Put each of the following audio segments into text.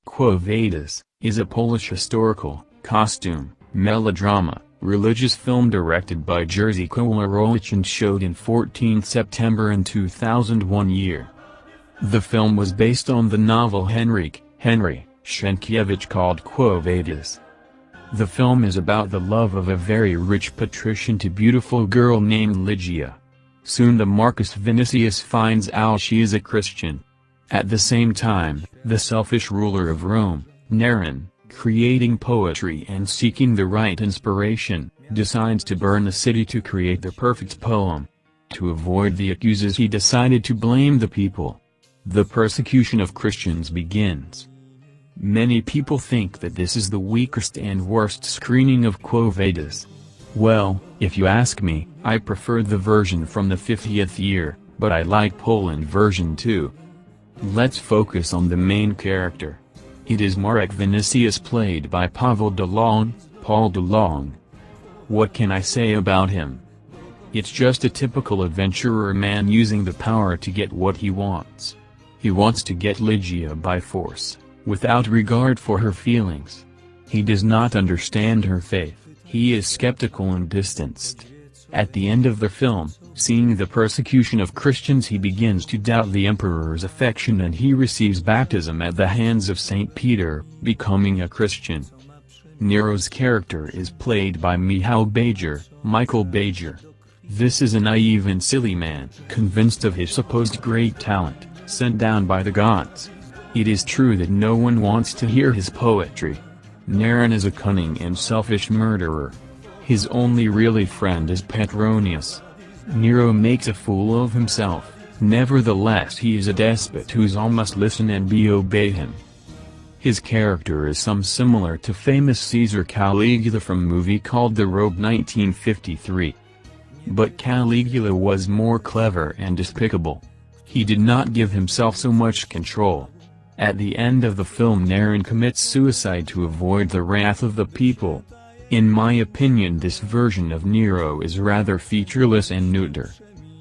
Quo Vadis is a Polish historical, costume, melodrama, religious film directed by Jerzy Kolarowicz and showed in 14 September in 2001 year. The film was based on the novel Henry Sienkiewicz called Quo Vadis. The film is about the love of a very rich patrician to beautiful girl named Lygia. Soon the Marcus Vinicius finds out she is a Christian. At the same time, the selfish ruler of Rome, Neron, creating poetry and seeking the right inspiration, decides to burn the city to create the perfect poem. To avoid the accusers, he decided to blame the people. The persecution of Christians begins. Many people think that this is the weakest and worst screening of Quo Vadis. Well, if you ask me, I prefer the version from the 50th year, but I like Poland version too. Let's focus on the main character. It is Marek Vinicius played by Paul DeLong. What can I say about him? It's just a typical adventurer man using the power to get what he wants. He wants to get Lygia by force, without regard for her feelings. He does not understand her faith, he is skeptical and distanced. At the end of the film, seeing the persecution of Christians, he begins to doubt the emperor's affection and he receives baptism at the hands of St. Peter, becoming a Christian. Nero's character is played by Michael Bajer. This is a naive and silly man, convinced of his supposed great talent, sent down by the gods. It is true that no one wants to hear his poetry. Neron is a cunning and selfish murderer. His only really friend is Petronius. Nero makes a fool of himself, nevertheless he is a despot whose all must listen and obey him. His character is similar to famous Caesar Caligula from movie called The Robe 1953. But Caligula was more clever and despicable. He did not give himself so much control. At the end of the film, Neron commits suicide to avoid the wrath of the people. In my opinion, this version of Nero is rather featureless and neuter.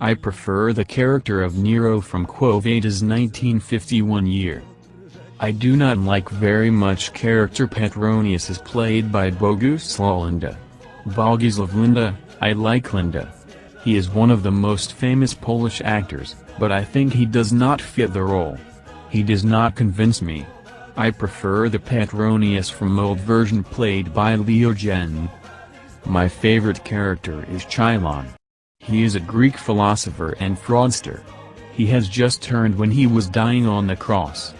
I prefer the character of Nero from Quo Vadis 1951 year. I do not like very much character Petronius is played by Bogusław Linda. I like Linda. He is one of the most famous Polish actors, but I think he does not fit the role. He does not convince me. I prefer the Petronius from old version played by Leo Gen. My favorite character is Chilon. He is a Greek philosopher and fraudster. He has just turned when he was dying on the cross.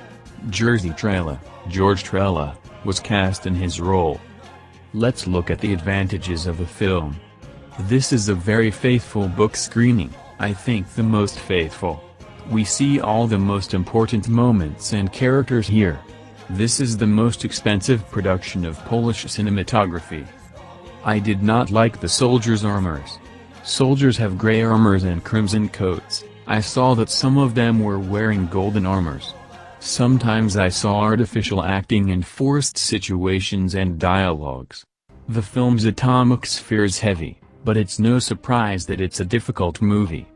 George Trela, was cast in his role. Let's look at the advantages of the film. This is a very faithful book screening, I think the most faithful. We see all the most important moments and characters here. This is the most expensive production of Polish cinematography. I did not like the soldiers' armors. Soldiers have gray armors and crimson coats. I saw that some of them were wearing golden armors. Sometimes I saw artificial acting in forced situations and dialogues. The film's atomic sphere is heavy, but it's no surprise that it's a difficult movie.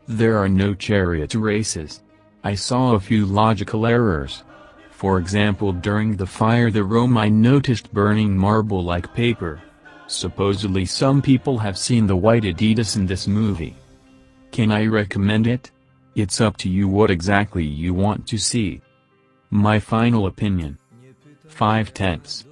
There are no chariot races. I saw a few logical errors. For example, during the fire at Rome I noticed burning marble like paper. Supposedly some people have seen the white Adidas in this movie. Can I recommend it? It's up to you what exactly you want to see. My final opinion. 5/10.